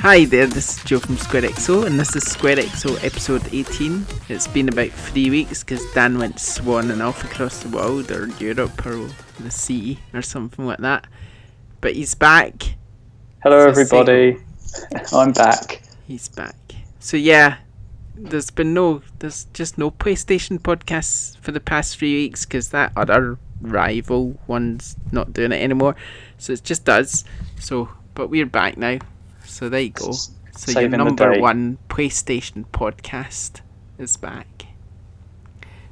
Hi there, this is Joe from SquareXO, and this is SquareXO episode 18. It's been about 3 weeks because Dan went swanning off across the world, or Europe, or the sea, or something like that. But he's back. Hello everybody, I'm back. He's back. So yeah, there's just no PlayStation podcasts for the past 3 weeks because that other rival one's not doing it anymore. So it's just us. But we're back now. So there you go. So Saving your number one PlayStation podcast is back.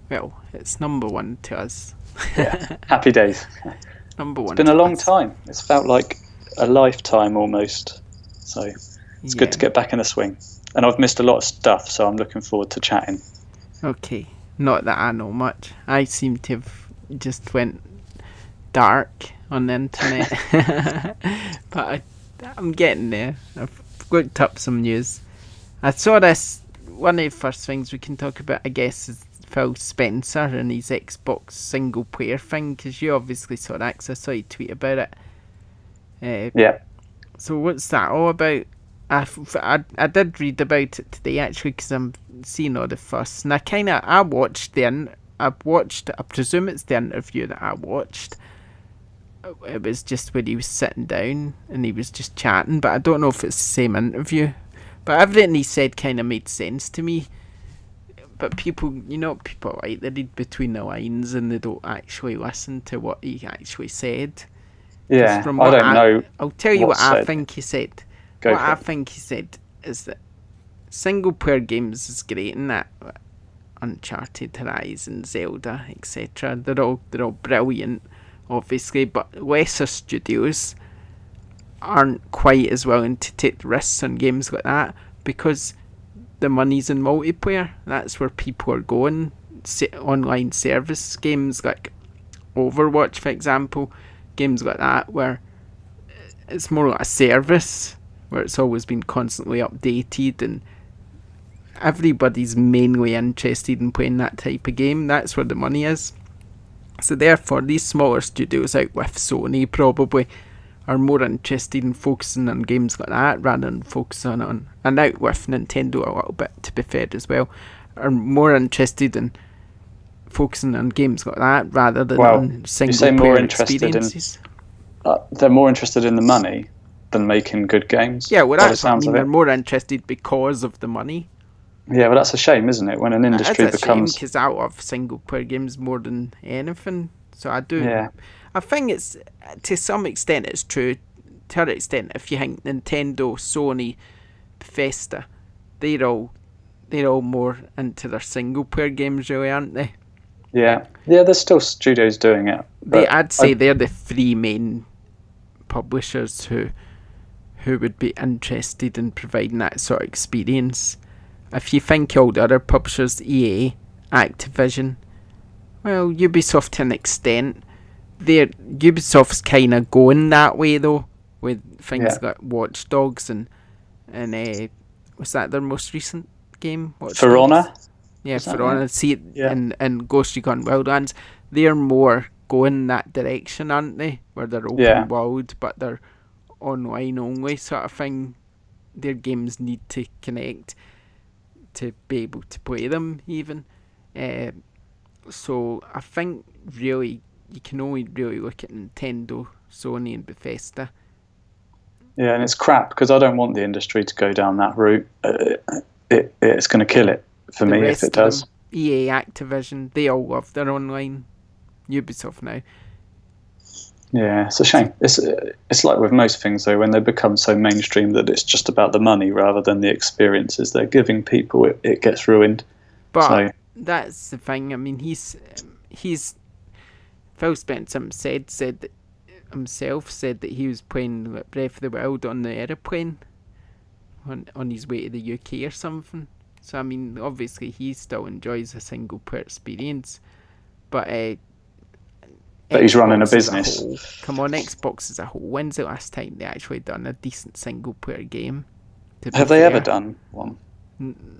Well, it's number one to us. Yeah, happy days. Number one. It's been a long time. It's felt like a lifetime almost. So it's good to get back in the swing. And I've missed a lot of stuff, so I'm looking forward to chatting. Okay. Not that I know much. I seem to have just went dark on the internet. But I'm getting there. I've looked up some news. I saw this. One of the first things we can talk about, I guess, is Phil Spencer and his Xbox single player thing, because you obviously saw that because I saw you tweet about it. Yeah. So what's that all about? I did read about it today actually because I'm seeing all the fuss, and I watched I presume it's the interview that I watched. It was just when he was sitting down and he was just chatting, but I don't know if it's the same interview. But everything he said kind of made sense to me. But people like, they read between the lines and they don't actually listen to what he actually said. Yeah, I don't know. I'll tell you what I think he said. I think he said is that single player games is great in that. Uncharted, Horizon, Zelda, etc. They're all brilliant, obviously, but lesser studios aren't quite as willing to take risks on games like that because the money's in multiplayer. That's where people are going. Online service games like Overwatch, for example, games like that where it's more like a service where it's always been constantly updated and everybody's mainly interested in playing that type of game. That's where the money is. So therefore, these smaller studios out with Sony probably are more interested in focusing on games like that rather than focusing on, and out with Nintendo a little bit, to be fair as well, are more interested in focusing on games like that rather than on single player experiences. They're more interested in the money than making good games. Yeah, well, that's what I mean. They're more interested because of the money. Yeah, well, that's a shame, isn't it? When an industry becomes... because I love single-player games more than anything. So I do. Yeah. I think it's, to some extent, it's true. To an extent, if you think Nintendo, Sony, Bethesda, they're all more into their single-player games, really, aren't they? Yeah. Yeah, there's still studios doing it. I'd say they're the three main publishers who would be interested in providing that sort of experience. If you think all the other publishers, EA, Activision, well, Ubisoft to an extent, Ubisoft's kind of going that way though, with things like Watch Dogs and was that their most recent game? For Honor? Yeah, For Honor. See it in Ghost Recon Wildlands. They're more going that direction, aren't they? Where they're open world, but they're online only sort of thing. Their games need to connect to be able to play them even. So I think really you can only really look at Nintendo, Sony and Bethesda. Yeah, and it's crap because I don't want the industry to go down that route. It's going to kill it for me if it does. EA, Activision, they all love their online. Ubisoft now. Yeah, it's a shame. It's like with most things though, when they become so mainstream that it's just about the money rather than the experiences they're giving people, it gets ruined. But that's the thing. I mean, he's Phil Spencer said that he was playing like Breath of the Wild on the aeroplane on his way to the UK or something. So I mean, obviously he still enjoys a single player experience, but he's running a business. Come on, Xbox as a whole. When's the last time they actually done a decent single player game? Have they ever done one?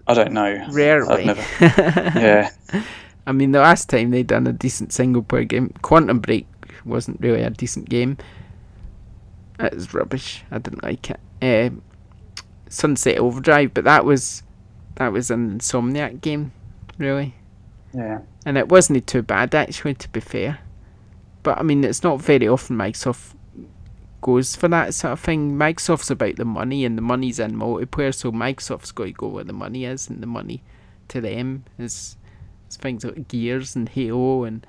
I don't know. Rarely. I've never. Yeah. I mean, the last time they done a decent single player game, Quantum Break wasn't really a decent game. It was rubbish. I didn't like it. Sunset Overdrive, but that was an Insomniac game, really. Yeah. And it wasn't too bad, actually, to be fair. But, I mean, it's not very often Microsoft goes for that sort of thing. Microsoft's about the money, and the money's in multiplayer, so Microsoft's got to go where the money is, and the money to them is things like Gears and Halo and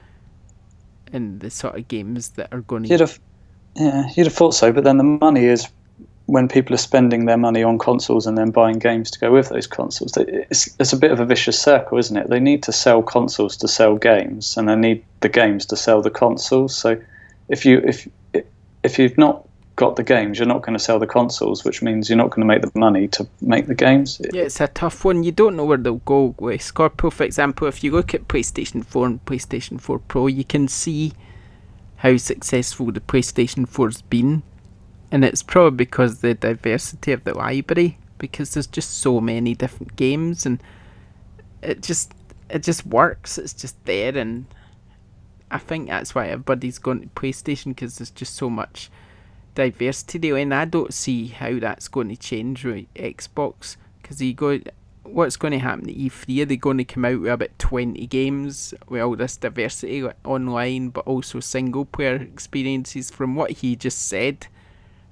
the sort of games that are going to... You'd have thought so, but then the money is when people are spending their money on consoles and then buying games to go with those consoles. It's a bit of a vicious circle, isn't it? They need to sell consoles to sell games, and they need the games to sell the consoles. So if you've not got the games, you're not going to sell the consoles, which means you're not going to make the money to make the games. Yeah, it's a tough one. You don't know where they'll go with Scorpio, for example. If you look at PlayStation 4 and PlayStation 4 Pro, you can see how successful the PlayStation 4's been. And it's probably because of the diversity of the library, because there's just so many different games, and it just works. It's just there, and I think that's why everybody's going to PlayStation, because there's just so much diversity there, and I don't see how that's going to change with Xbox, because what's going to happen at E3? Are they going to come out with about 20 games with all this diversity, like online, but also single player experiences? From what he just said,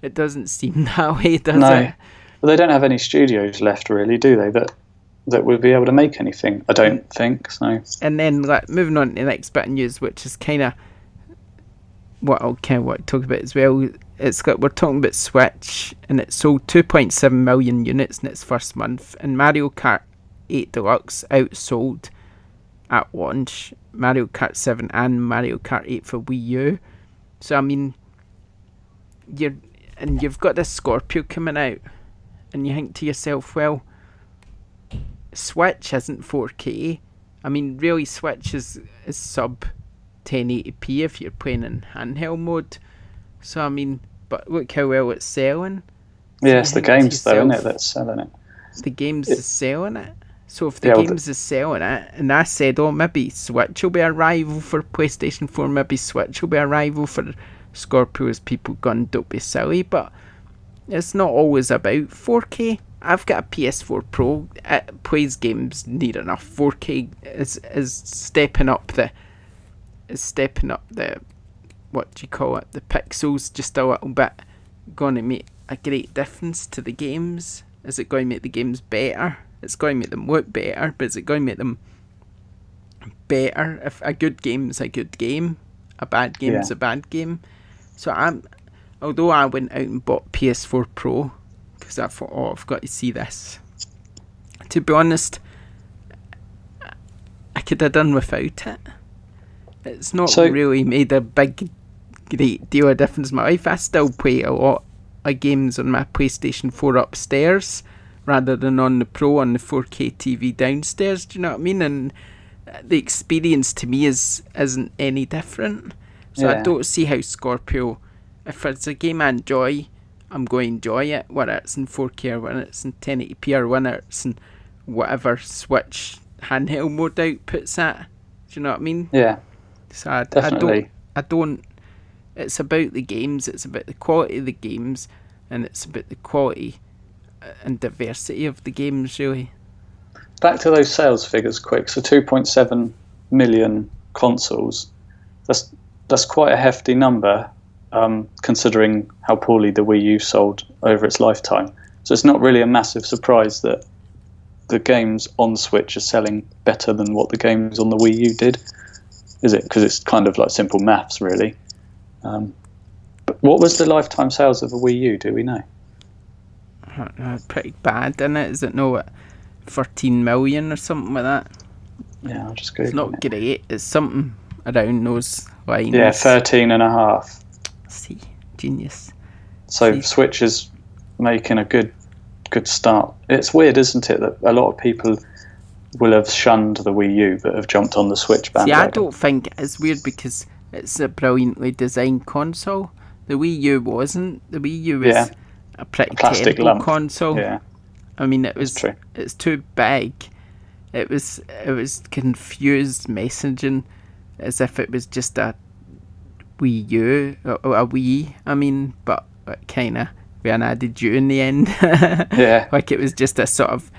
it doesn't seem that way, does it? Well, they don't have any studios left, really, do they, that would be able to make anything? I don't think so. And then, moving on to the next bit of news, which is kind of what I'll talk about as well. It's we're talking about Switch, and it sold 2.7 million units in its first month, and Mario Kart 8 Deluxe outsold at launch Mario Kart 7 and Mario Kart 8 for Wii U. So I mean, you've got this Scorpio coming out, and you think to yourself, well, Switch isn't 4K. I mean, really, Switch is sub 1080p if you're playing in handheld mode. So I mean, but look how well it's selling. So yeah, it's the games though, isn't it, that's selling it? The games is selling it. So if the games is selling it, and I said, oh, maybe Switch will be a rival for PlayStation 4, maybe Switch will be a rival for Scorpio, as people gone, don't be silly, but it's not always about 4K. I've got a PS4 Pro. It plays games near enough. 4K is stepping up the what do you call it? The pixels just a little bit. Going to make a great difference to the games. Is it going to make the games better? It's going to make them look better, but is it going to make them better? If a good game is a good game, a bad game is a bad game. So although I went out and bought PS4 Pro, because I thought, oh, I've got to see this. To be honest, I could have done without it. It's not really made a great deal of difference in my life. I still play a lot of games on my PlayStation 4 upstairs rather than on the Pro on the 4K TV downstairs. Do you know what I mean? And the experience to me isn't any different. So I don't see how Scorpio, if it's a game I enjoy, I'm going to enjoy it, whether it's in 4K or whether it's in 1080p or whether it's in whatever Switch handheld mode outputs at. Do you know what I mean? Yeah. So definitely. I don't. It's about the games. It's about the quality of the games, and it's about the quality and diversity of the games, really. Back to those sales figures, quick. So 2.7 million consoles. That's quite a hefty number, considering how poorly the Wii U sold over its lifetime. So it's not really a massive surprise that the games on Switch are selling better than what the games on the Wii U did, is it? Because it's kind of like simple maths, really. But what was the lifetime sales of a Wii U? Do we know? I don't know, pretty bad, isn't it? Is it no 13 million or something like that? Yeah, I'll just go. It's not great. It's something around those lines. Yeah, 13 and a half. See, genius. So Switch is making a good start. It's weird, isn't it, that a lot of people will have shunned the Wii U but have jumped on the Switch bandwagon. See, I don't think it's weird because it's a brilliantly designed console. The Wii U wasn't. The Wii U was a pretty terrible lump. console. Yeah. I mean, it's too big. It was confused messaging, as if it was just a Wii U, or a Wii. I mean, but kind of with an added U in the end. Yeah. Like it was just a sort of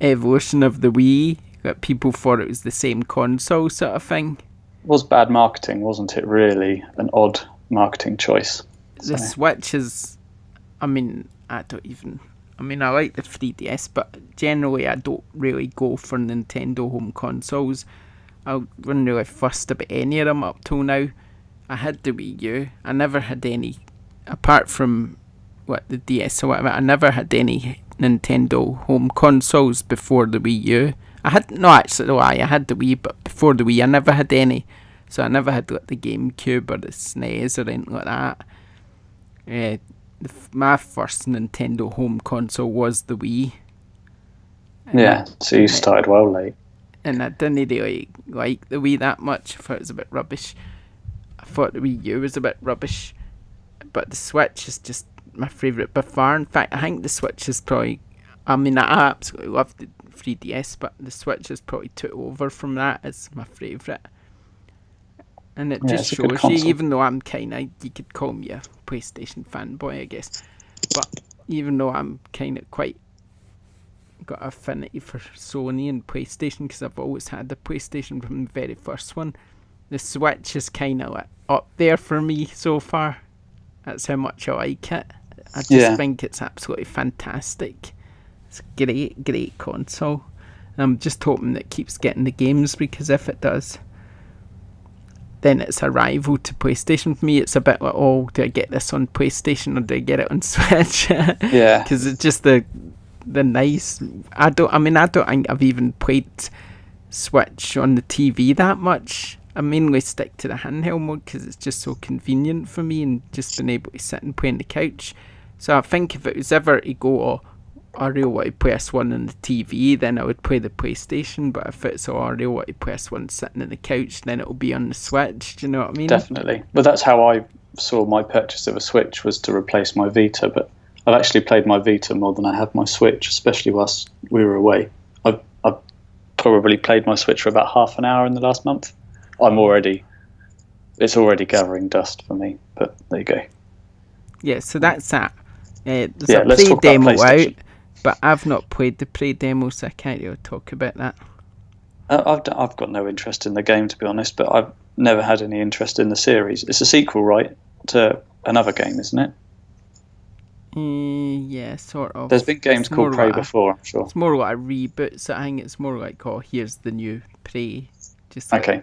evolution of the Wii, that people thought it was the same console sort of thing. It was bad marketing, wasn't it? Really, an odd marketing choice. The Switch is, I like the 3DS, but generally I don't really go for Nintendo home consoles. I wasn't really fussed about any of them up till now. I had the Wii U. I never had any, apart from the DS or whatever, I never had any Nintendo home consoles before the Wii U. I had I had the Wii, but before the Wii I never had any. So I never had like the GameCube or the SNES or anything like that. My first Nintendo home console was the Wii. So you started well late. And I didn't really like the Wii that much. I thought it was a bit rubbish. I thought the Wii U was a bit rubbish. But the Switch is just my favourite by far. In fact, I think the Switch is probably... I absolutely love the 3DS, but the Switch has probably took over from that as my favourite. And it just shows you, even though I'm you could call me a PlayStation fanboy, I guess. But even though I'm kind of quite got an affinity for Sony and PlayStation, because I've always had the PlayStation from the very first one, the Switch is kind of like up there for me so far. That's how much I like it. I just think it's absolutely fantastic. It's a great console. And I'm just hoping that it keeps getting the games, because if it does, then it's a rival to PlayStation. For me, it's a bit like, do I get this on PlayStation or do I get it on Switch? Yeah. Because it's just the nice... I don't think I've even played Switch on the TV that much. I mainly stick to the handheld mode because it's just so convenient for me, and just being able to sit and play on the couch. So I think if it was ever to go, I really want to play S1 on the TV, then I would play the PlayStation. But if it's I really want to play S1 sitting on the couch, then it'll be on the Switch. Do you know what I mean? Definitely. But that's how I saw my purchase of a Switch, was to replace my Vita. But I've actually played my Vita more than I have my Switch, especially whilst we were away. I've probably played my Switch for about half an hour in the last month. It's already gathering dust for me, but there you go. Yeah, so that's that. There's a pre-demo out, but I've not played the pre-demo, so I can't really talk about that. I've got no interest in the game, to be honest, but I've never had any interest in the series. It's a sequel, right, to another game, isn't it? Yeah, sort of. There's been games called Prey before, I'm sure. It's more like a reboot, so I think it's more like, here's the new Prey. Just like, okay.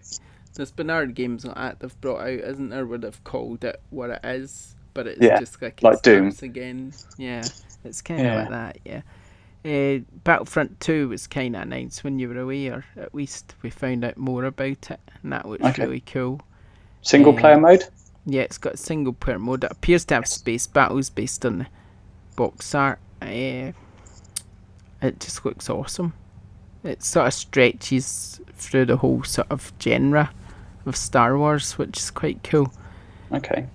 There's been other games like that they've brought out, isn't there, where they've called it what it is, but it's just like Doom again. Yeah, it's kind of like that. Yeah. Battlefront 2 was kind of announced when you were away, or at least we found out more about it, and that looks really cool. Single player mode? Yeah, it's got a single player mode. It appears to have space battles based on the box art. It just looks awesome. It sort of stretches through the whole sort of genre of Star Wars, which is quite cool. Okay.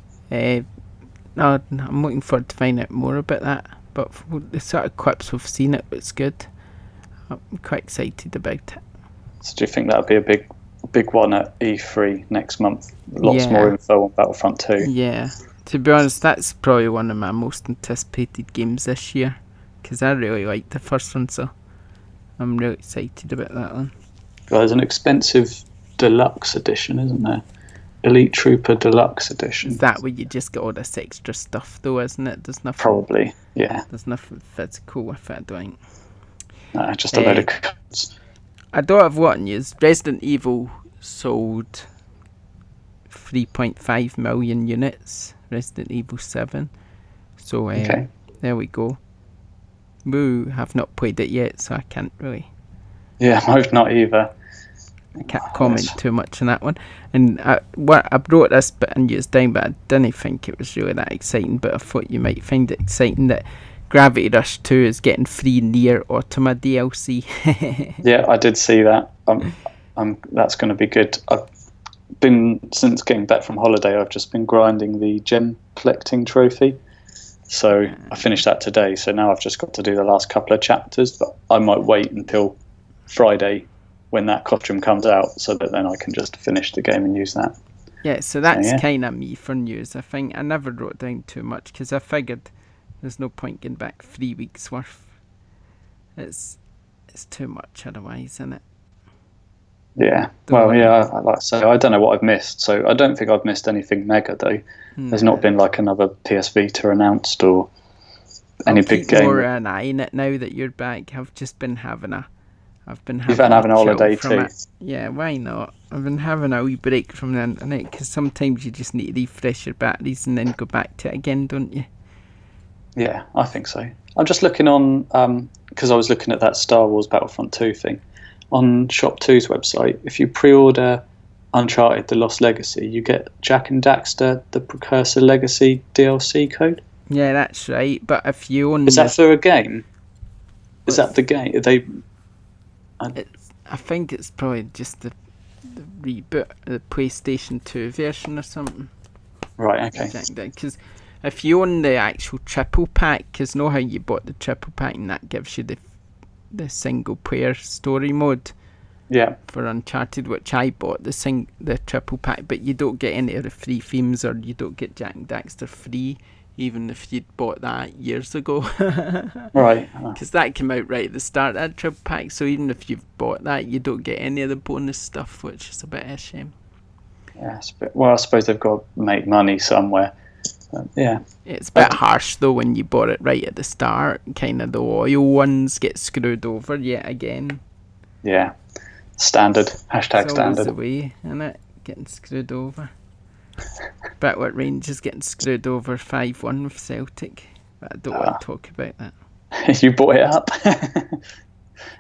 I'm looking forward to finding out more about that. But the sort of clips we've seen, it looks good. I'm quite excited about it. So do you think that'll be a big one at E3 next month? Lots more info on Battlefront 2. Yeah. To be honest, that's probably one of my most anticipated games this year, because I really liked the first one, so I'm really excited about that one. Well, there's an expensive deluxe edition, isn't there? Elite Trooper Deluxe Edition. Is that where you just get all this extra stuff, though, isn't it? There's nothing. Probably, yeah. There's nothing physical with it, I don't think. No, just a load of codes. I don't have what news. Resident Evil sold 3.5 million units. Resident Evil 7. So, there we go. Woo, have not played it yet, so I can't really. Yeah, I've not either. I can't comment too much on that one. And I brought this bit of news down, but I didn't think it was really that exciting. But I thought you might find it exciting that Gravity Rush 2 is getting free Nier Automata DLC. Yeah, I did see that. That's going to be good. Since getting back from holiday, I've just been grinding the gem collecting trophy. So I finished that today. So now I've just got to do the last couple of chapters. But I might wait until Friday when that costume comes out, so that then I can just finish the game and use that. Yeah, so that's kind of me for news. I think I never wrote down too much, because I figured There's no point getting back 3 weeks worth. It's too much otherwise, isn't it? Yeah. Well, yeah, like I say, I don't know what I've missed, so I don't think I've missed anything mega, though. There's not been like another PS Vita announced or any big game. More an eye in it now that you're back. I've just been having a... You've been having a holiday too. It. Yeah, why not? I've been having a wee break from the internet because sometimes you just need to refresh your batteries and then go back to it again, don't you? Yeah, I think so. I'm just looking on, because I was looking at that Star Wars Battlefront 2 thing. On Shop 2's website, if you pre-order Uncharted The Lost Legacy, you get Jak and Daxter The Precursor Legacy DLC code. Yeah, that's right. But if you own... Is that for a game? Is that the game? I think it's probably just the reboot, the PlayStation 2 version or something. Right, okay. Because if you own the actual triple pack, because know how you bought the triple pack and that gives you the single player story mode. Yeah. For Uncharted, which I bought the triple pack, but you don't get any of the free themes, or you don't get Jak and Daxter free, even if you'd bought that years ago. Right. Because that came out right at the start of that triple pack, so even if you've bought that, you don't get any of the bonus stuff, which is a bit of a shame. Yeah, well, I suppose they've got to make money somewhere. Yeah. It's a bit harsh though when you bought it right at the start. Kind of the loyal ones get screwed over yet again. Yeah. Standard. Hashtag it's standard. It's the way, isn't it? Getting screwed over. Bet what Rangers getting screwed over 5-1 with Celtic. But I don't want to talk about that. You bought it up.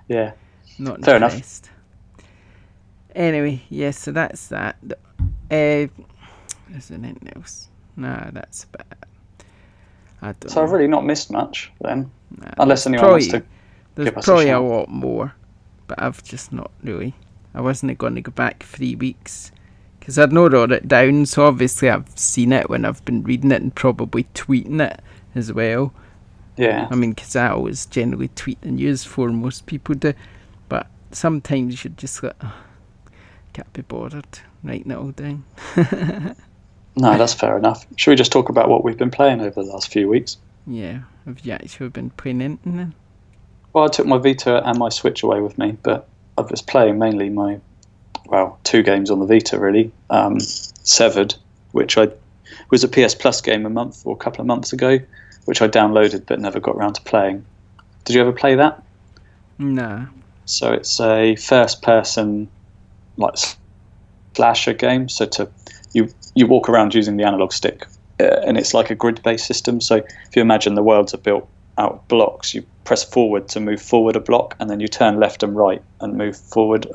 Yeah. Not fair impressed. Enough. Anyway, yeah, so that's that. Is there anything else? No, that's about it. I don't know. I've really not missed much then. Unless anyone wants to give us probably a lot more, but I've just not really. I wasn't going to go back 3 weeks because I'd not wrote it down, so obviously I've seen it when I've been reading it and probably tweeting it as well. Yeah. I mean, because I always generally tweet the news for most people do, but sometimes you're just like, can't be bothered writing it all down. No, that's fair enough. Should we just talk about what we've been playing over the last few weeks? Yeah. Have you actually been playing anything then? Well, I took my Vita and my Switch away with me, but I was playing mainly two games on the Vita, really. Severed, which was a PS Plus game a couple of months ago, which I downloaded but never got around to playing. Did you ever play that? No. So it's a first-person slasher game. So you walk around using the analog stick, and it's like a grid-based system. So if you imagine the worlds are built out of blocks, you press forward to move forward a block, and then you turn left and right and move forward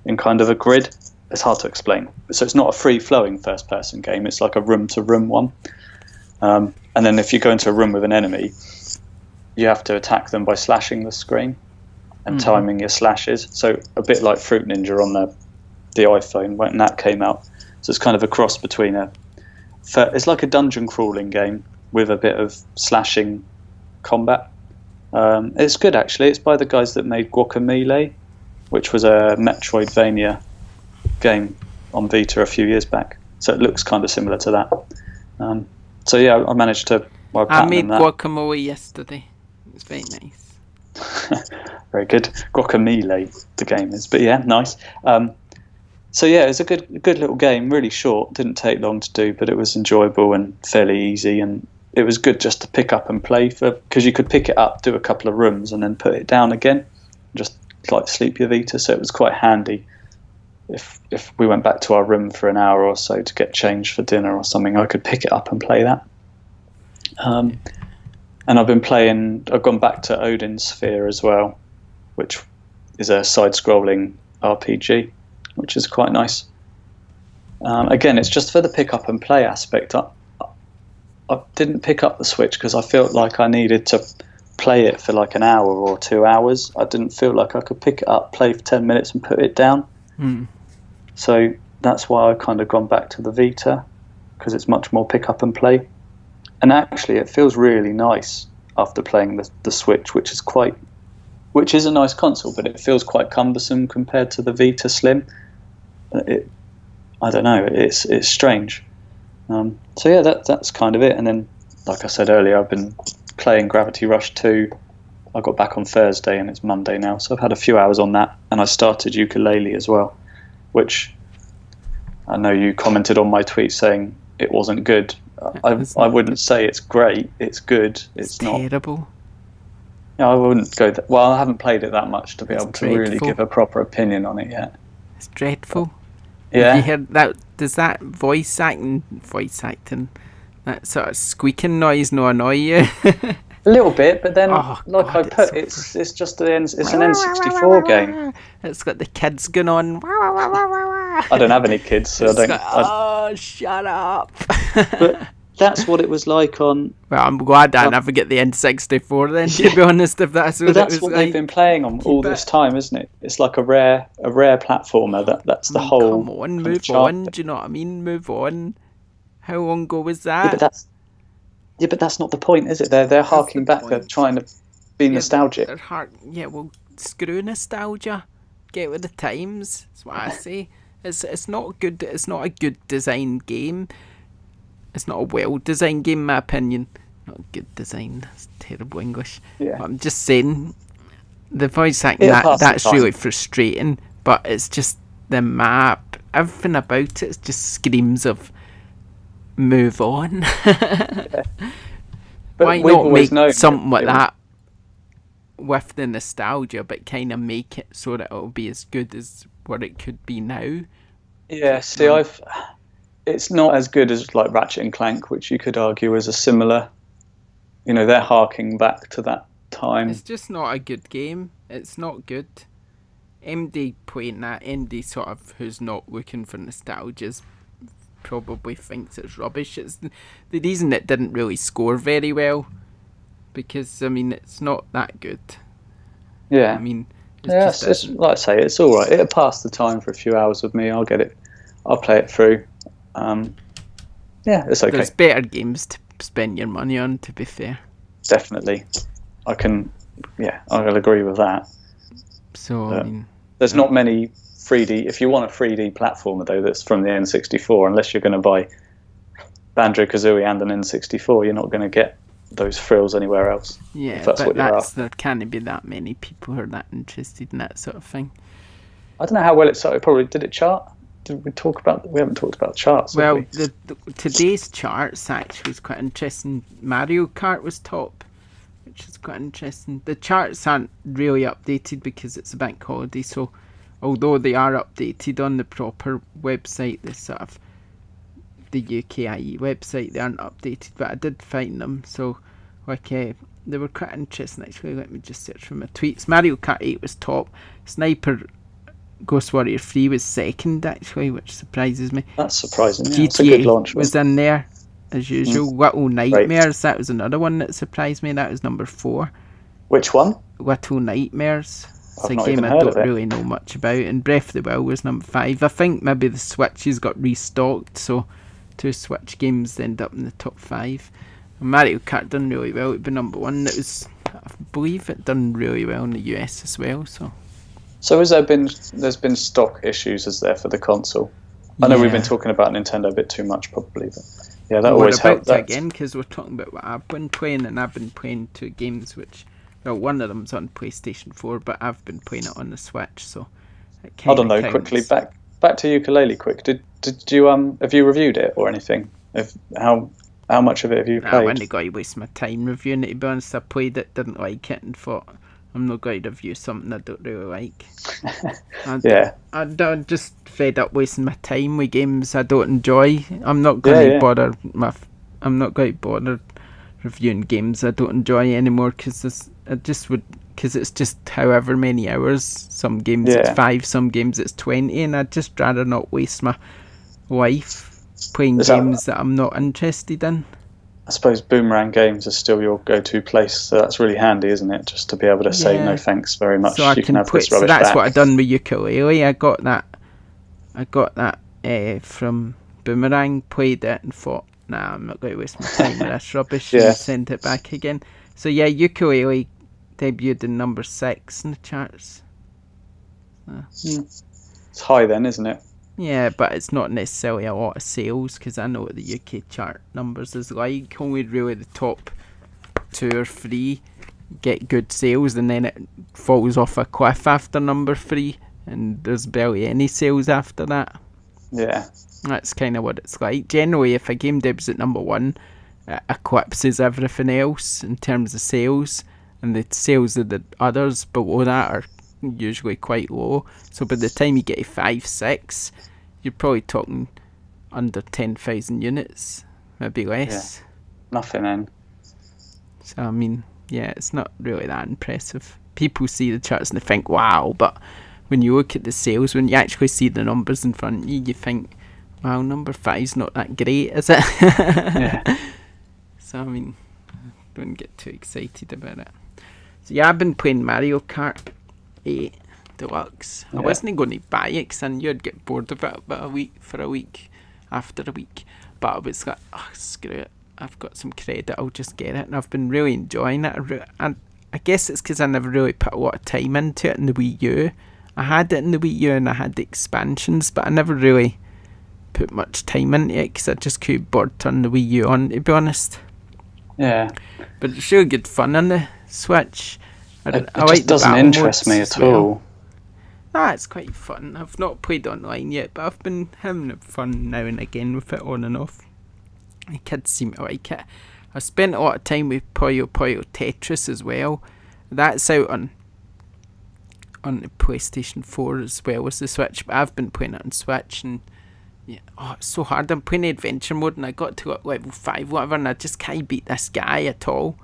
in kind of a grid. It's hard to explain. So it's not a free-flowing first-person game. It's like a room-to-room one. And then if you go into a room with an enemy, you have to attack them by slashing the screen and timing your slashes. So a bit like Fruit Ninja on the iPhone when that came out. So it's kind of a cross between it's like a dungeon crawling game with a bit of slashing combat. It's good actually. It's by the guys that made Guacamelee, which was a Metroidvania game on Vita a few years back. So it looks kind of similar to that. So yeah, I managed to. I made Guacamole yesterday. It's very nice. Very good. Guacamelee, the game is, but yeah, nice. So yeah, it's a good little game. Really short, didn't take long to do, but it was enjoyable and fairly easy. And it was good just to pick up and play because you could pick it up, do a couple of rooms, and then put it down again, just like sleep your Vita. So it was quite handy. If we went back to our room for an hour or so to get changed for dinner or something, I could pick it up and play that. And I've gone back to Odin's Sphere as well, which is a side-scrolling RPG, which is quite nice. Again, it's just for the pick up and play aspect. I didn't pick up the Switch because I felt like I needed to play it for like an hour or 2 hours. I didn't feel like I could pick it up, play for 10 minutes and put it down. So that's why I kind of gone back to the Vita, because it's much more pick up and play. And actually it feels really nice after playing the Switch, which is a nice console, but it feels quite cumbersome compared to the Vita Slim. I don't know, it's strange. So yeah, that's kind of it. And then, like I said earlier, I've been playing Gravity Rush 2. I got back on Thursday and it's Monday now, so I've had a few hours on that, and I started ukulele as well, which I know you commented on my tweet saying it wasn't good. I wouldn't say it's great. It's good. It's not terrible. Yeah, I wouldn't go. Well, I haven't played it that much to be able to really give a proper opinion on it yet. It's dreadful. Yeah. Have you heard that? Does that voice acting, that sort of squeaking noise not annoy you? A little bit, but then, it's just it's an N64 game. It's got the kids going on. I don't have any kids, so shut up. But that's what it was like on. Well, I'm glad I never get the N64 then, to be honest, if that's what that's what they've been playing on all this time, isn't it? It's like a rare platformer. That's the whole. Come on, move on. Do you know what I mean? Move on. How long ago was that? Yeah, but that's not the point, is it? They're harking back. They're trying to be nostalgic. Well, screw nostalgia. Get with the times. That's what I say. It's not good. It's not a good designed game. It's not a well-designed game, in my opinion. Not good design. That's terrible English. Yeah. But I'm just saying, the voice acting, that's really frustrating. But it's just the map. Everything about it just screams of move on. Yeah. Why not make something like that with the nostalgia, but kind of make it so that it'll be as good as what it could be now? Yeah, see, it's not as good as like Ratchet and Clank, which you could argue is a similar. They're harking back to that time. It's just not a good game. It's not good. MD playing that, MD sort of who's not looking for nostalgia probably thinks it's rubbish. It's the reason it didn't really score very well, because it's not that good. Yeah. It's like I say, it's all right. It'll pass the time for a few hours with me. I'll get it. I'll play it through. It's okay. There's better games to spend your money on, to be fair. Definitely. I'll agree with that. So, there's not many 3D. If you want a 3D platformer, though, that's from the N64, unless you're going to buy Banjo-Kazooie and an N64, you're not going to get those thrills anywhere else. Yeah, if that's but what you're after. There can't be that many people who are that interested in that sort of thing. I don't know how well it started. Probably did it chart? Did we talk about? We haven't talked about charts. Well, today's charts actually was quite interesting. Mario Kart was top, which is quite interesting. The charts aren't really updated because it's a bank holiday, so although they are updated on the proper website, the sort of the UKIE website, they aren't updated, but I did find them. So, they were quite interesting actually. Let me just search for my tweets. Mario Kart 8 was top. Sniper Ghost Warrior 3 was second actually, which surprises me. That's surprising. Yeah, GTA a good launch, was in there as usual. Little Nightmares, that was another one that surprised me. That was number 4. Which one? Little Nightmares. It's I've a game I don't really know much about. And Breath of the Wild was number 5. I think maybe the Switches got restocked, so 2 Switch games end up in the top 5. And Mario Kart done really well. It'd be number 1. It was, I believe, it done really well in the US as well. So there's been stock issues, is there, for the console? I know we've been talking about Nintendo a bit too much, probably, but yeah, that always helps. Again, because we're talking about what I've been playing, and I've been playing 2 games which, well, one of them's on PlayStation 4, but I've been playing it on the Switch, so it Hold on though, quickly back to ukulele. Quick, did you have you reviewed it or anything? How much of it have you played? I wouldn't going to waste my time reviewing it. To be honest, I played it, didn't like it, and thought, I'm not going to review something I don't really like. I'm just fed up wasting my time with games I don't enjoy. I'm not going to bother. I'm not going to bother reviewing games I don't enjoy anymore, because it's just however many hours. Some games it's 5, some games it's 20, and I'd just rather not waste my life playing games that I'm not interested in. I suppose Boomerang Games is still your go-to place, so that's really handy, isn't it? Just to be able to say no thanks very much. So you can have this rubbish that's back. What I done with ukulele. I got that from Boomerang, played it and thought, nah, I'm not going to waste my time with this rubbish, and sent it back again. So yeah, ukulele debuted in number 6 in the charts. It's high then, isn't it? Yeah, but it's not necessarily a lot of sales, because I know what the UK chart numbers is like. Only really the top 2 or 3 get good sales, and then it falls off a cliff after number 3, and there's barely any sales after that. Yeah. That's kind of what it's like. Generally, if a game debuts at number 1, it eclipses everything else in terms of sales, and the sales of the others below that are usually quite low. So by the time you get to 5, 6, you're probably talking under 10,000 units, maybe less. Yeah. Nothing then. So I mean, yeah, it's not really that impressive. People see the charts and they think, wow, but when you look at the sales, when you actually see the numbers in front of you, you think, wow, number 5's not that great, is it? Yeah. So I mean, don't get too excited about it. So yeah, I've been playing Mario Kart 8 Deluxe. Yeah. I wasn't going to buy it because I knew I'd get bored of it after a week. But I was like, oh, screw it. I've got some credit, I'll just get it. And I've been really enjoying it. And I guess it's because I never really put a lot of time into it in the Wii U. I had it in the Wii U and I had the expansions, but I never really put much time into it because I just couldn't bored turn the Wii U on, to be honest. Yeah. But it's really good fun on the Switch. It just doesn't interest me at all. Nah, it's quite fun. I've not played online yet, but I've been having fun now and again with it on and off. The kids seem to like it. I spent a lot of time with Puyo Puyo Tetris as well. That's out on the PlayStation 4 as well as the Switch, but I've been playing it on Switch, and yeah, it's so hard. I'm playing adventure mode and I got to level 5 whatever, and I just can't beat this guy at all.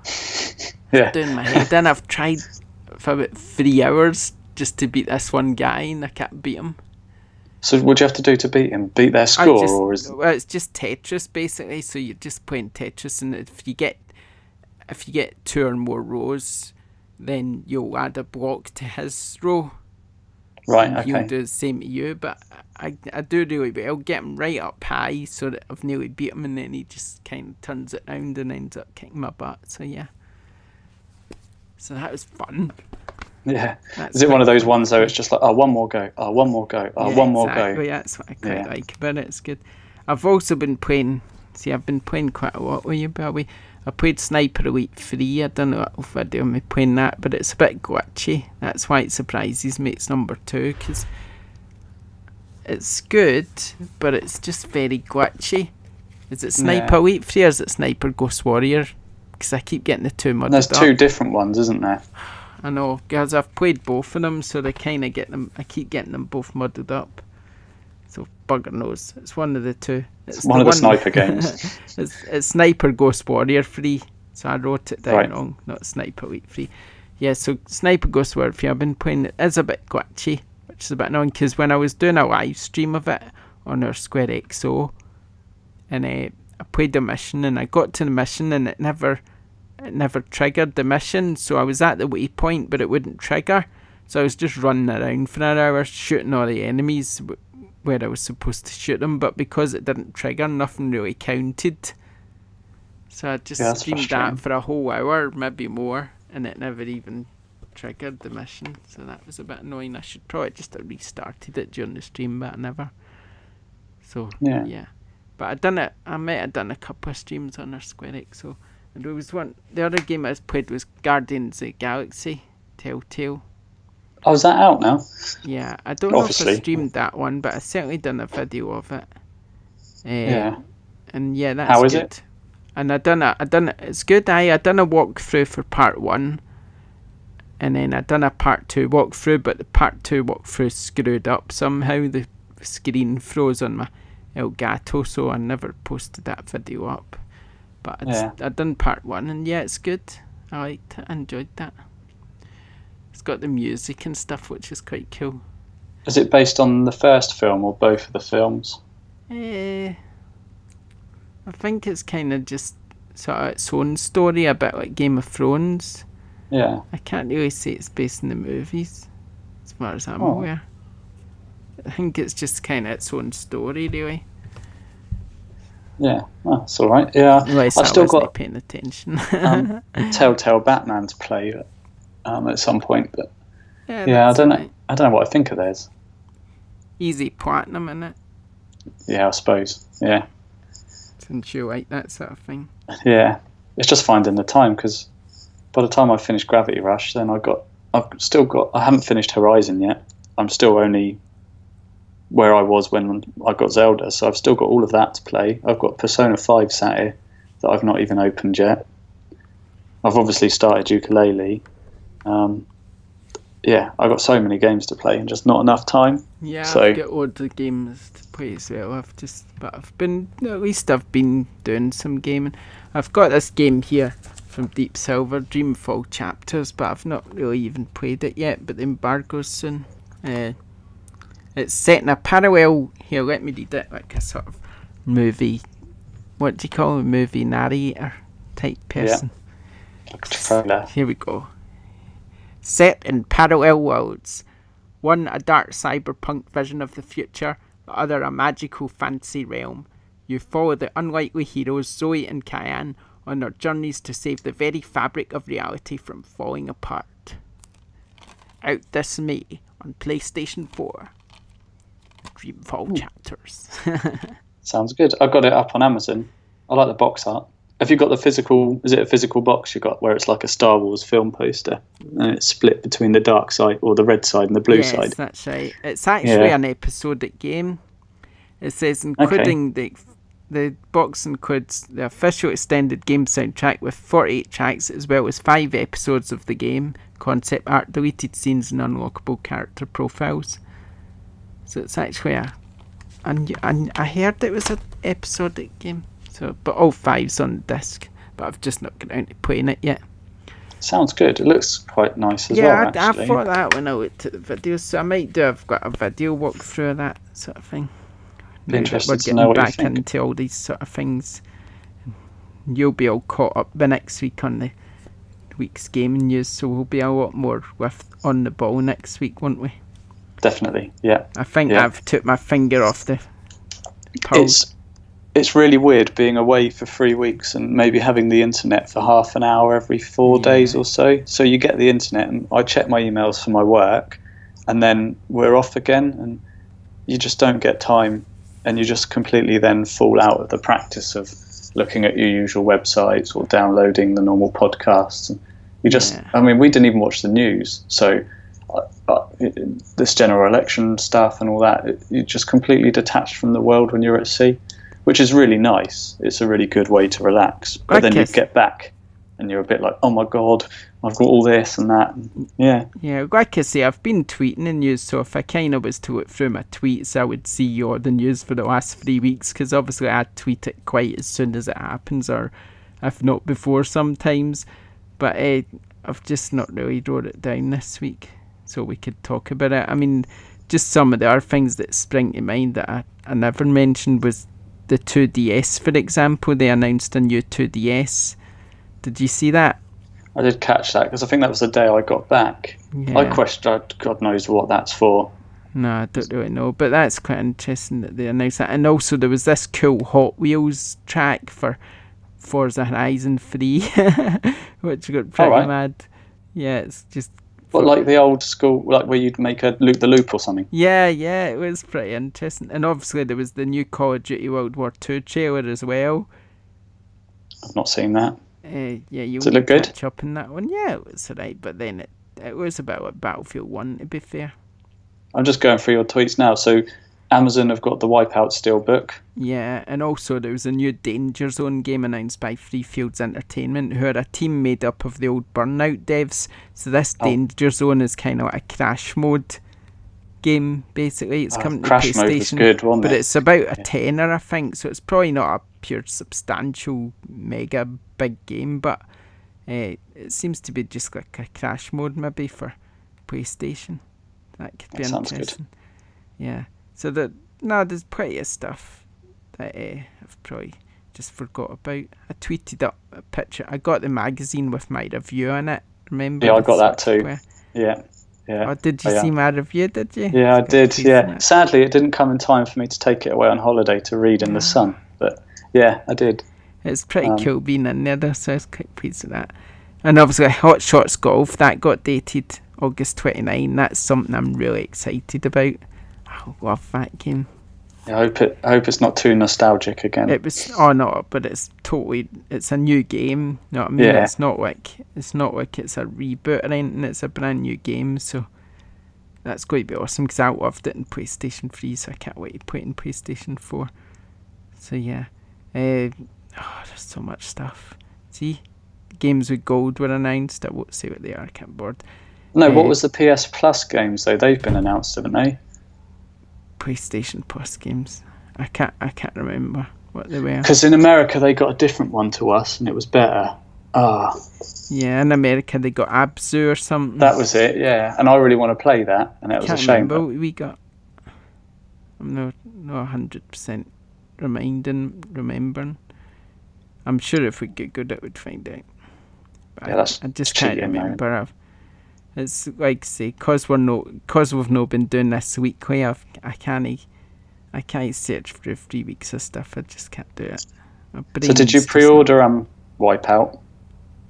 Yeah. Doing my head in. I've tried for about 3 hours just to beat this one guy and I can't beat him. So what do you have to do to beat him? Beat their score, or is? Well, it's just Tetris basically. So you're just playing Tetris, and if you get 2 or more rows, then you'll add a block to his row. Right. And Okay. he'll do the same to you. But I do really well. Get him right up high so that I've nearly beat him, and then he just kind of turns it round and ends up kicking my butt. So yeah. So that was fun. Yeah. Is it one of those ones though? It's just like, one more go, one more go, one more go. Yeah, that's what I quite like about it. It's good. I've also been playing. See, I've been playing quite a lot with you, Barry. I played Sniper Elite 3. I don't know what video of me playing that, but it's a bit glitchy. That's why it surprises me. It's number 2 because it's good, but it's just very glitchy. Is it Sniper Elite 3 or is it Sniper Ghost Warrior? Because I keep getting the 2 muddled up. There's 2 different ones, isn't there? I know, because I've played both of them, so they kind of get them. I keep getting them both muddled up. So bugger knows. It's one of the 2. It's one of the sniper games. it's Sniper Ghost Warrior 3. So I wrote it down wrong, not Sniper Elite 3. Yeah, so Sniper Ghost Warrior 3, I've been playing it. It's a bit glitchy, which is a bit annoying, because when I was doing a live stream of it on our SquareXO, and I played the mission, and I got to the mission, and it never triggered the mission. So I was at the waypoint, but it wouldn't trigger. So I was just running around for an hour, shooting all the enemies where I was supposed to shoot them, but because it didn't trigger, nothing really counted. So I just streamed that for a whole hour, maybe more, and it never even triggered the mission. So that was a bit annoying. I should probably just have restarted it during the stream, but I never. So yeah. But I might have done a couple of streams on our SquareXO. And there was one. The other game I played was Guardians of the Galaxy, Telltale. Oh, is that out now? Yeah, I don't know if I streamed that one, but I certainly done a video of it. Yeah. And yeah, that's How is good. it? And I done it's good. I done a walkthrough for part 1, and then I done a part 2 walkthrough, but the part 2 walkthrough screwed up somehow. The screen froze on my Elgato, so I never posted that video up. But I done part 1, and yeah, it's good. I liked it. I enjoyed that. It's got the music and stuff, which is quite cool. Is it based on the first film or both of the films? I think it's kind of just sort of its own story, a bit like Game of Thrones. Yeah. I can't really say it's based in the movies, as far as I'm aware. I think it's just kind of its own story, really. Yeah, that's all right. Yeah, I've still got paying attention. Telltale Batman to play at some point, but I don't know. I don't know what I think of theirs. Easy platinum, innit? Yeah, I suppose. Yeah. Since you like that sort of thing. Yeah, it's just finding the time because by the time I finished Gravity Rush, then I haven't finished Horizon yet. I'm still only where I was when I got Zelda, so I've still got all of that to play. I've got Persona 5 sat here that I've not even opened yet. I've obviously started Ukulele. I've got so many games to play and just not enough time. Yeah, so, I've got loads of games to play as well. I've been doing some gaming. I've got this game here from Deep Silver, Dreamfall Chapters, but I've not really even played it yet, but the embargo's soon. It's set in a parallel, here, let me read it, like a sort of movie, what do you call it, movie narrator type person. Yeah. Here we go. Set in parallel worlds. One a dark cyberpunk vision of the future, the other a magical fantasy realm. You follow the unlikely heroes Zoe and Cayenne on their journeys to save the very fabric of reality from falling apart. Out this May on PlayStation 4. Dreamfall Chapters. Sounds good. I've got it up on Amazon. I like the box art. Have you got the physical, is it a physical box you got where it's like a Star Wars film poster and it's split between the dark side or the red side and the blue side? Yes, that's right. It's actually an episodic game. It says including the box includes the official extended game soundtrack with 48 tracks as well as 5 episodes of the game, concept art, deleted scenes and unlockable character profiles. So it's actually I heard it was an episodic game. So, but all 5's on disc, but I've just not got around to playing it yet. Sounds good. It looks quite nice as well. Yeah, I thought that when I looked at the videos, so I might do. I've got a video walkthrough of that sort of thing. Be interested to know what you think. We're getting back into all these sort of things. You'll be all caught up by next week on the week's gaming news, so we'll be a lot more on the ball next week, won't we? Definitely, yeah. I think I've took my finger off the pulse. It's really weird being away for 3 weeks and maybe having the internet for half an hour every 4 days or so. So you get the internet and I check my emails for my work and then we're off again and you just don't get time and you just completely then fall out of the practice of looking at your usual websites or downloading the normal podcasts. And you just, I mean, we didn't even watch the news. So this general election stuff and all that, you're just completely detached from the world when you're at sea. Which is really nice. It's a really good way to relax. But then you get back and you're a bit like, oh my God, I've got all this and that. Yeah. Yeah, like I say, I've been tweeting the news, so if I kind of was to look through my tweets, I would see all the news for the last 3 weeks, because obviously I tweet it quite as soon as it happens, or if not before sometimes. But I've just not really wrote it down this week, so we could talk about it. I mean, just some of the other things that spring to mind that I never mentioned was the 2DS, for example. They announced a new 2DS. Did you see that? I did catch that because I think that was the day I got back. Yeah. I questioned, God knows what that's for. No, I don't really know, but that's quite interesting that they announced that. And also there was this cool Hot Wheels track for Forza Horizon 3, which got pretty mad. Yeah, it's just... But like the old school, like where you'd make a loop the loop or something. Yeah, it was pretty interesting. And obviously there was the new Call of Duty World War II trailer as well. I've not seen that. You Does it look good? Catch up in that one. Yeah, it was alright, but then it was about like Battlefield 1, to be fair. I'm just going through your tweets now. So Amazon have got the Wipeout Steelbook. Yeah, and also there was a new Danger Zone game announced by Free Fields Entertainment, who are a team made up of the old Burnout devs. So this Danger Zone is kind of like a crash mode game, basically. It's coming to PlayStation. Crash mode was good, wasn't it? But it's about a tenner, I think, so it's probably not a pure substantial mega big game, but it seems to be just like a crash mode maybe for PlayStation. That could be interesting. Sounds good. Yeah. So there's plenty of stuff that I've probably just forgot about. I tweeted up a picture. I got the magazine with my review in it. Remember? Yeah, I got that too. Yeah. Oh, did you see my review? Did you? Yeah, I did. Yeah. Sadly, it didn't come in time for me to take it away on holiday to read in the sun. But yeah, I did. It's pretty cool being in there, so I was quite pleased with that. And obviously, Hot Shots Golf, that got dated August 29. That's something I'm really excited about. I love that game. Yeah, I hope it's not too nostalgic again. It was no, but it's a new game. You know what I mean? Yeah. It's not like it's a reboot or anything. It's a brand new game, so that's going to be awesome because I loved it in PlayStation 3, so I can't wait to play it in PlayStation 4. So yeah, there's so much stuff. See, games with gold were announced. I won't say what they are. I can't board. No, what was the PS Plus games though? They've been announced, haven't they? PlayStation Plus games. I can't remember what they were. Because in America they got a different one to us, and it was better. Yeah, in America they got Abzu or something. That was it, yeah. And I really want to play that, and it was a shame. Remember what we got. I'm not 100% remembering. I'm sure if we get good, it would find out. But yeah, I just can't remember. It's like say, cause we've not been doing this weekly. I can't search for 3 weeks of stuff. I just can't do it. So did you pre-order Wipeout?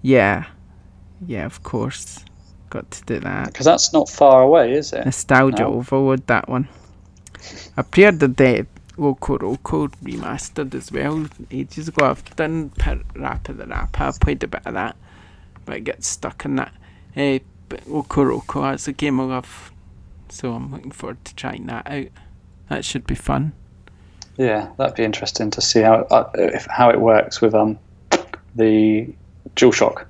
Yeah, of course. Got to do that. Because that's not far away, is it? Nostalgia overload, that one. I pre-ordered the Loco remastered as well ages ago. I've done Rapper the Rapper. I played a bit of that, but I get stuck in that. But Loco is a game I love, so I'm looking forward to trying that out. That should be fun. Yeah, that'd be interesting to see how it works with the DualShock,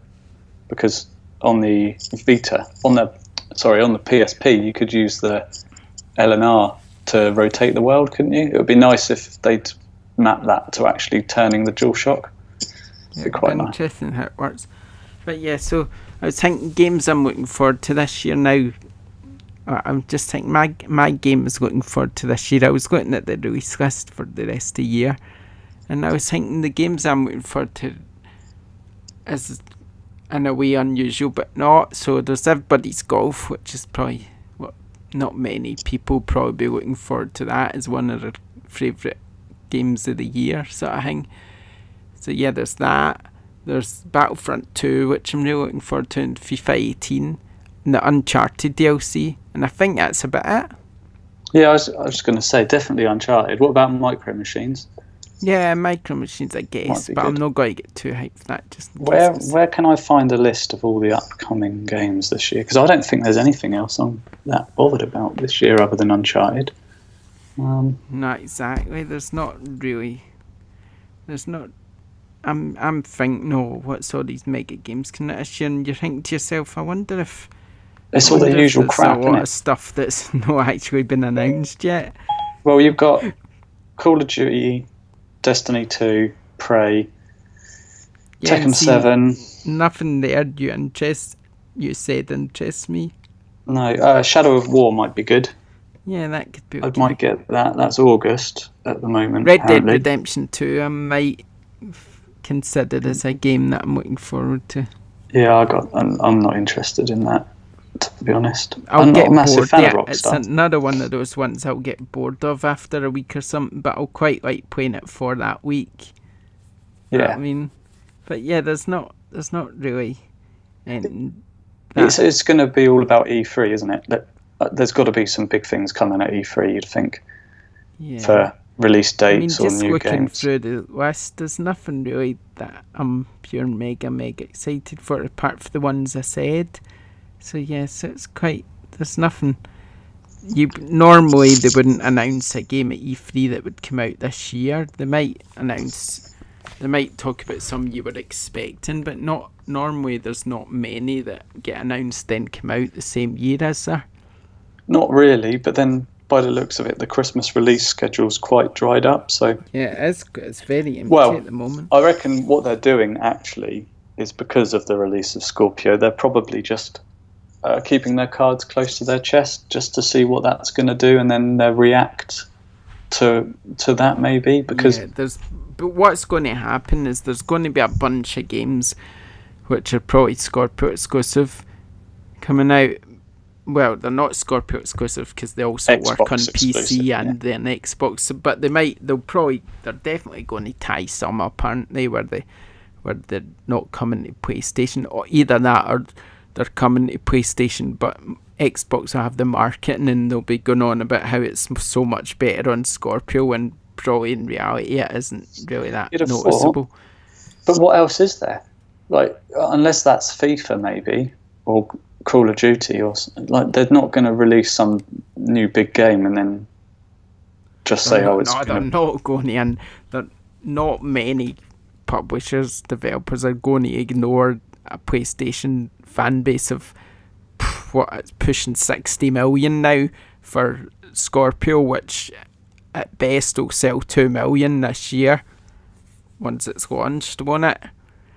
because on the Vita, on the PSP, you could use the L&R to rotate the world, couldn't you? It would be nice if they'd map that to actually turning the DualShock. It'd be quite nice. Interesting how it works. But yeah, so I was thinking games I'm looking forward to this year now. I'm just thinking my game is looking forward to this year. I was looking at the release list for the rest of the year, and I was thinking the games I'm looking forward to is in a way unusual, but not. So there's Everybody's Golf, which is probably what not many people probably be looking forward to. That as one of their favourite games of the year sort of thing. So yeah, there's that. There's Battlefront 2, which I'm really looking forward to, and FIFA 18, and the Uncharted DLC, and I think that's about it. Yeah, I was going to say, definitely Uncharted. What about Micro Machines? Yeah, Micro Machines, I guess, but good. I'm not going to get too hyped for that. Just where can I find a list of all the upcoming games this year? Because I don't think there's anything else I'm that bothered about this year other than Uncharted. Not exactly. There's not really. There's not. I'm thinking, what's all these mega games coming out this year? And you think to yourself, I wonder if it's all the usual crap. There's a lot of stuff that's not actually been announced yet. Well, you've got Call of Duty, Destiny 2, Prey, Tekken 7. Nothing there you said interests me. No, Shadow of War might be good. Yeah, that could be. I might get that. That's August at the moment. Red Dead Redemption 2, I might consider as a game that I'm looking forward to. Yeah, I'm not interested in that, to be honest. I'm not a massive fan of Rockstar. It's another one of those ones I'll get bored of after a week or something, but I'll quite like playing it for that week. Yeah. You know what I mean? But yeah, there's not really. It's going to be all about E3, isn't it? There's got to be some big things coming at E3, you'd think. Yeah. For release dates or new games. Just looking through the list, there's nothing really that I'm pure mega excited for, apart from the ones I said. So yes, it's quite. There's nothing. Normally they wouldn't announce a game at E3 that would come out this year. They might talk about some you were expecting, but not normally. There's not many that get announced then come out the same year, is there? Not really, but then by the looks of it, the Christmas release schedule's quite dried up. So yeah, it's very empty at the moment. I reckon what they're doing actually is because of the release of Scorpio. They're probably just keeping their cards close to their chest just to see what that's going to do, and then they react to that maybe. Because but what's going to happen is there's going to be a bunch of games which are probably Scorpio exclusive coming out. Well, they're not Scorpio exclusive because they also Xbox work on PC and then Xbox. But they're definitely going to tie some up, aren't they? Where they're not coming to PlayStation, or either that, or they're coming to PlayStation, but Xbox will have the marketing and they'll be going on about how it's so much better on Scorpio, when probably in reality it isn't really that noticeable. But what else is there? Like, unless that's FIFA maybe, or Call of Duty, or like, they're not going to release some new big game and then just say, they're not going to, and not many publishers, developers are going to ignore a PlayStation fan base of it's pushing 60 million now for Scorpio, which at best will sell 2 million this year once it's launched, won't it?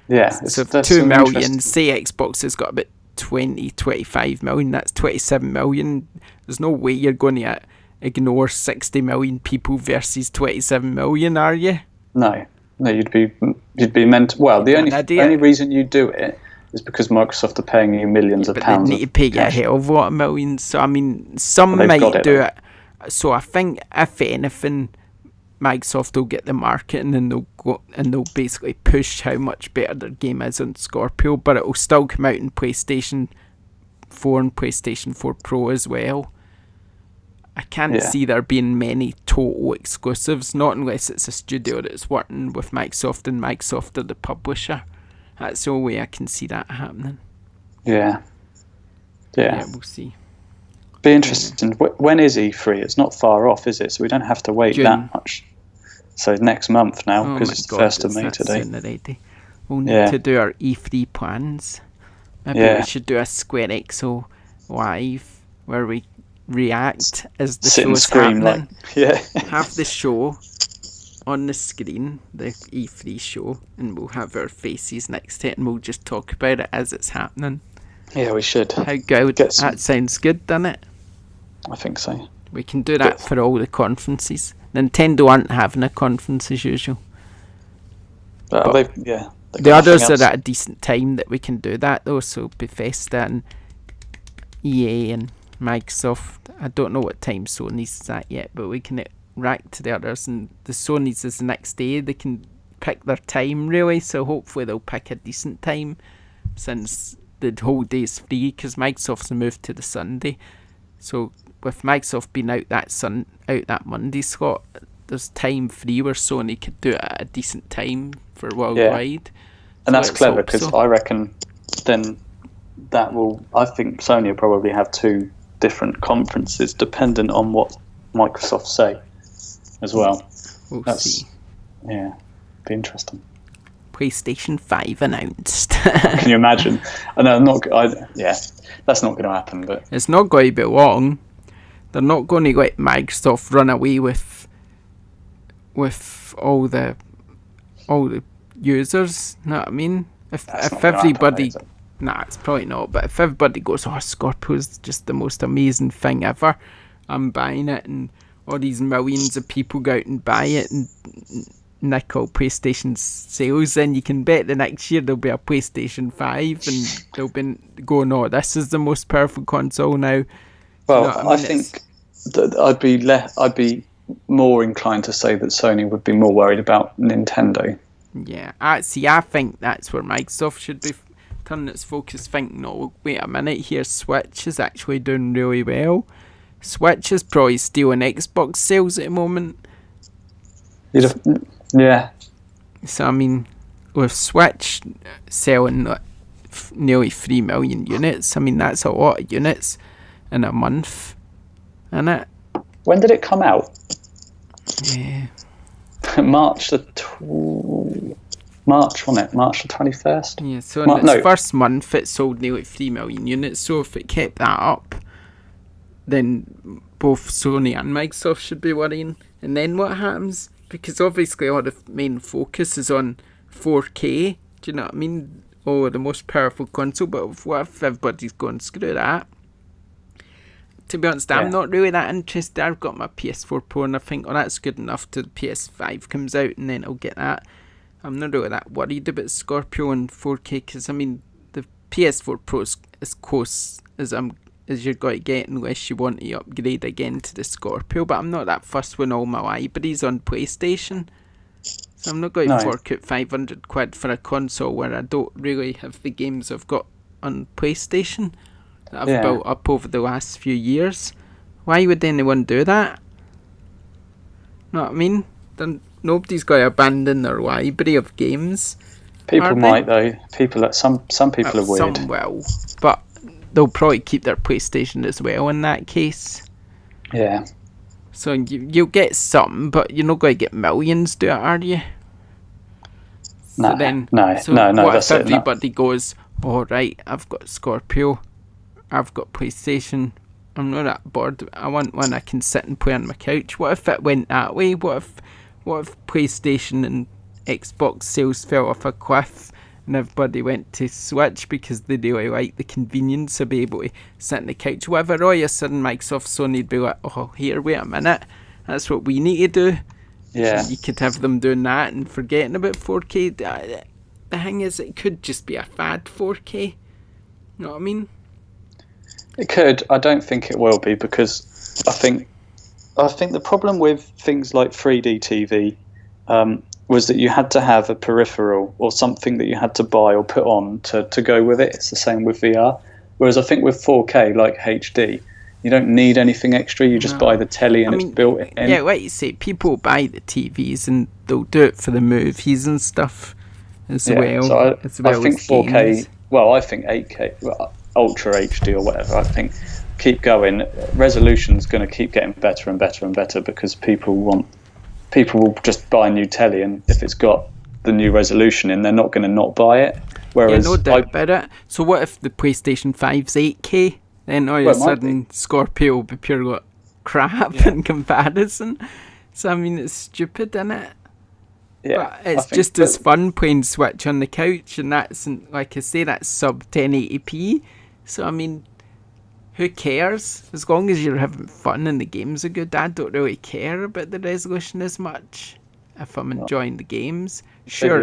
Yeah. So 2 million, say Xbox has got about 25 million, that's 27 million. There's no way you're going to ignore 60 million people versus 27 million, are you? No, you'd be meant. Well, the only reason you do it is because Microsoft are paying you millions of pounds. They need to pay you a hell of a lot of millions. So I mean, some might do it. So I think if anything, Microsoft will get the marketing and they'll basically push how much better their game is on Scorpio, but it will still come out in PlayStation 4 and PlayStation 4 Pro as well. I can't see there being many total exclusives, not unless it's a studio that's working with Microsoft and Microsoft are the publisher. That's the only way I can see that happening. Yeah, we'll see. Be interesting. When is E3? It's not far off, is it? So we don't have to wait June. that much. So next month now, because it's the 1st of May today. We'll need to do our E3 plans. Maybe we should do a SquareXO live where we react as the show's happening. Have the show on the screen, the E3 show, and we'll have our faces next to it and we'll just talk about it as it's happening. Yeah, we should. How good? That sounds good, doesn't it? I think so. We can do that for all the conferences. Nintendo aren't having a conference as usual. The others are at a decent time that we can do that though, so Bethesda and EA and Microsoft. I don't know what time Sony's is at yet, but we can rack to the others, and the Sony's is the next day. They can pick their time really, so hopefully they'll pick a decent time since the whole day's free, because Microsoft's moved to the Sunday. So with Microsoft being out that Monday slot, there's time free where Sony could do it at a decent time for worldwide. And that's clever, because I reckon then I think Sony will probably have 2 different conferences dependent on what Microsoft say as well. We'll see. Yeah, be interesting. PlayStation 5 announced. Can you imagine? That's not going to happen. But it's not going to be long. They're not going to let Microsoft run away with all the users. Know what I mean? If everybody, it's probably not. But if everybody goes, Scorpio's just the most amazing thing ever, I'm buying it, and all these millions of people go out and buy it and nick all PlayStation sales, then you can bet the next year there'll be a PlayStation 5 and they'll be going, this is the most powerful console now. Well, I think that I'd be more inclined to say that Sony would be more worried about Nintendo. Yeah, I think that's where Microsoft should be turning its focus, thinking, no, wait a minute, here Switch is actually doing really well. Switch is probably stealing Xbox sales at the moment. Yeah. So I mean, with Switch selling nearly 3 million units, I mean that's a lot of units in a month, isn't it? When did it come out? Yeah. March, wasn't it? March the 21st? Yeah, so in its first month it sold nearly 3 million units, so if it kept that up, then both Sony and Microsoft should be worrying. And then what happens? Because obviously all the main focus is on 4K, do you know what I mean? The most powerful console, but what if everybody's going, screw that? To be honest, I'm not really that interested. I've got my PS4 Pro and I think, that's good enough till the PS5 comes out and then I'll get that. I'm not really that worried about Scorpio and 4K, because I mean, the PS4 Pro is as close as you're going to get unless you want to upgrade again to the Scorpio, but I'm not that fussed when all my libraries on PlayStation, so I'm not going to fork out £500 for a console where I don't really have the games I've got on PlayStation that I've built up over the last few years. Why would anyone do that? Know what I mean? Nobody's got to abandon their library of games. People might though. Some people are weird. Some will, but they'll probably keep their PlayStation as well in that case. Yeah. So you'll get some, but you're not going to get millions, do it, are you? No. What if everybody goes, all right, I've got Scorpio, I've got PlayStation, I'm not that bored, I want one I can sit and play on my couch. What if it went that way? What if PlayStation and Xbox sales fell off a cliff and everybody went to Switch because they really like the convenience of being able to sit on the couch? Whatever, all of a sudden Microsoft, Sony'd be like, oh, here, wait a minute, that's what we need to do. Yeah. So you could have them doing that and forgetting about 4K. The thing is, it could just be a fad 4K. You know what I mean? It could. I don't think it will be, because I think the problem with things like 3D TV was that you had to have a peripheral or something that you had to buy or put on to go with it. It's the same with VR. Whereas I think with 4K, like HD, you don't need anything extra. You just buy the telly and it's built in. Yeah, like you say, people buy the TVs and they'll do it for the movies and stuff as well. So I think 4K, games. well, I think 8K, Ultra HD or whatever, I think keep going. Resolution's going to keep getting better and better and better, because people will just buy a new telly, and if it's got the new resolution in, they're not going to not buy it. Whereas no doubt about it. So what if the PlayStation 5's 8K? Then all of a sudden Scorpio will be pure crap in comparison. So I mean, it's stupid, isn't it? Yeah, but it's just as fun playing Switch on the couch, and that's, like I say, that's sub 1080p. So I mean, who cares? As long as you're having fun and the games are good, I don't really care about the resolution as much. If I'm enjoying the games, sure,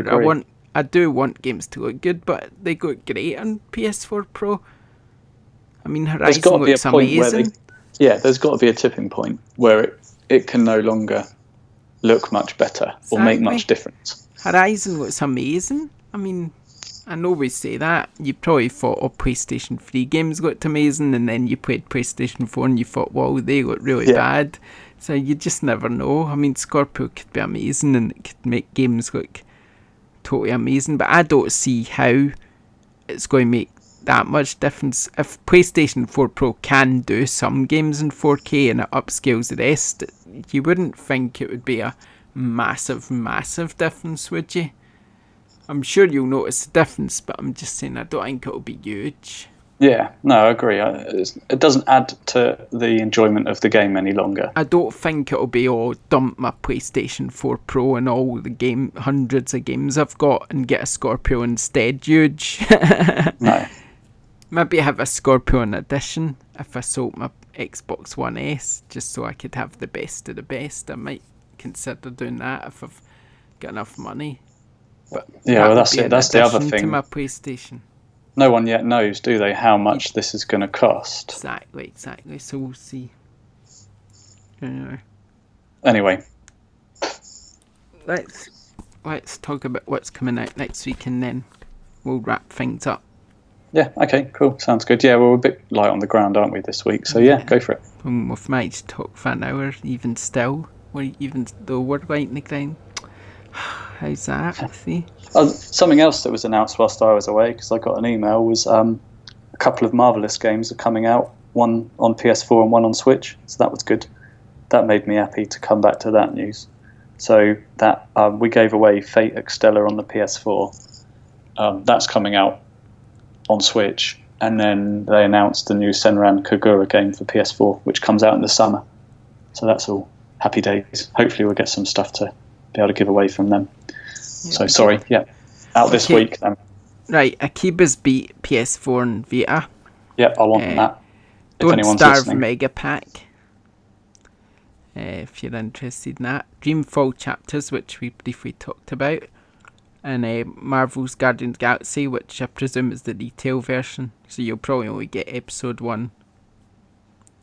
I do want games to look good, but they look great on PS4 Pro. I mean, Horizon looks amazing. There's got to be a tipping point where it can no longer look much better or make much difference. Horizon looks amazing. I mean, I know we say that. You probably thought, PlayStation 3 games looked amazing, and then you played PlayStation 4 and you thought, wow, they look really bad. So you just never know. I mean, Scorpio could be amazing and it could make games look totally amazing, but I don't see how it's going to make that much difference. If PlayStation 4 Pro can do some games in 4K and it upscales the rest, you wouldn't think it would be a massive difference, would you? I'm sure you'll notice the difference, but I'm just saying I don't think it'll be huge. Yeah, no, I agree. It doesn't add to the enjoyment of the game any longer. I don't think it'll be, dump my PlayStation 4 Pro and all the hundreds of games I've got and get a Scorpio instead, huge. No. Maybe have a Scorpion edition if I sold my Xbox One S, just so I could have the best of the best. I might consider doing that if I've got enough money. But that's it. That's the other thing. To my PlayStation. No one yet knows, do they, how much this is going to cost? Exactly. So we'll see. Anyway. Let's talk about what's coming out next week, and then we'll wrap things up. Yeah, okay, cool. Sounds good. Yeah, we're a bit light on the ground, aren't we, this week? So yeah, go for it. We might talk for an hour, even still. Even though we're light on the ground. How's that? See? Something else that was announced whilst I was away, because I got an email, was a couple of Marvelous games are coming out, one on PS4 and one on Switch, so that was good. That made me happy to come back to that news. So that we gave away Fate Extella on the PS4. That's coming out on Switch, and then they announced the new Senran Kagura game for PS4, which comes out in the summer. So that's all happy days. Hopefully we'll get some stuff to be able to give away from them. Out this week then. Right, Akiba's beat PS4 and Vita. Yep, I want that. Don't Starve Mega Pack. If you're interested in that. Dreamfall Chapters, which we briefly talked about. And Marvel's Guardians of the Galaxy, which I presume is the retail version. So you'll probably only get episode 1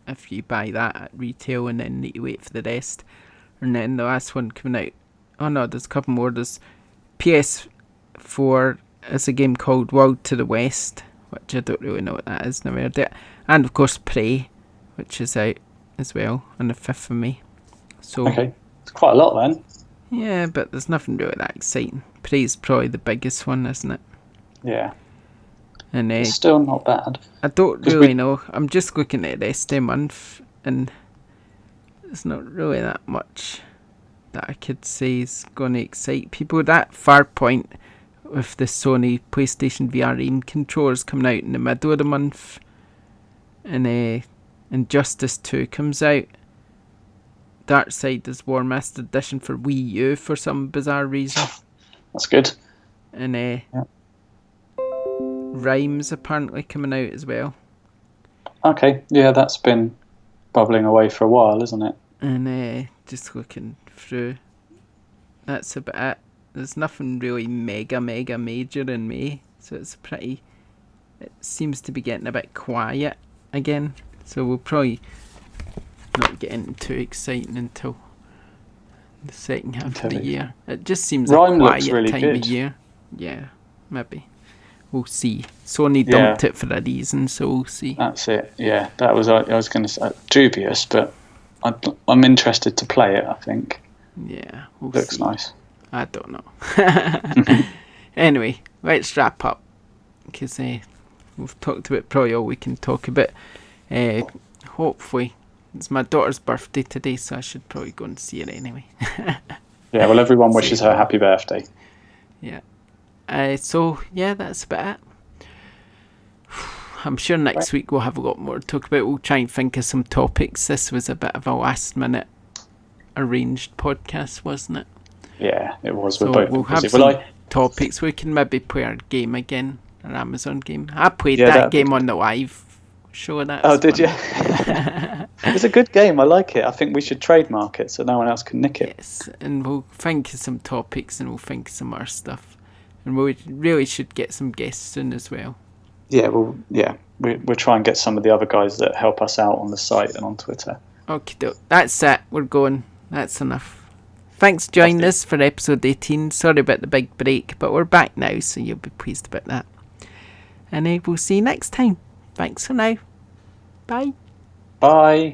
if you buy that at retail, and then need to wait for the rest. And then the last one coming out. Oh no, there's a couple more. There's PS4 is a game called World to the West, which I don't really know what that is. Never heard it. And of course Prey, which is out as well on the 5th of May. So okay, it's quite a lot then. Yeah, but there's nothing really that exciting. Prey's probably the biggest one, isn't it? Yeah. And it's still not bad. I don't really know. I'm just looking at the rest of the month, and there's not really that much that I could say is going to excite people. That Farpoint with the Sony PlayStation VR aim controllers coming out in the middle of the month, and Injustice 2 comes out. Darksiders War Master Edition for Wii U for some bizarre reason. That's good. And Rhymes apparently coming out as well. Okay, yeah, that's been bubbling away for a while, isn't it? And just looking through, that's about it. There's nothing really mega major in May, so it seems to be getting a bit quiet again. So we'll probably not get into too exciting until the second half of the year. It just seems like a quiet really time good. of year. Yeah, maybe. We'll see. Sony dumped it for a reason, so we'll see. That's it. Yeah, that was I was going to say dubious, but I'm interested to play it. I think. Yeah, looks nice. I don't know. Anyway, let's wrap up because we've talked about probably all we can talk about. Hopefully, it's my daughter's birthday today, so I should probably go and see her anyway. Yeah, well, everyone wishes her happy birthday. Yeah. So, yeah, that's about it. I'm sure next week we'll have a lot more to talk about. We'll try and think of some topics. This was a bit of a last-minute arranged podcast, wasn't it? Yeah, it was. So we'll have some topics. We can maybe play our game again, our Amazon game. I played that game on the live show. Did you? It's a good game. I like it. I think we should trademark it so no one else can nick it. Yes, and we'll think of some topics and we'll think of some other stuff. And we really should get some guests soon as well. Yeah, we'll try and get some of the other guys that help us out on the site and on Twitter. Okay, that's it. We're going. That's enough. Thanks for joining us for episode 18. Sorry about the big break, but we're back now, so you'll be pleased about that. And we'll see you next time. Thanks for now. Bye. Bye.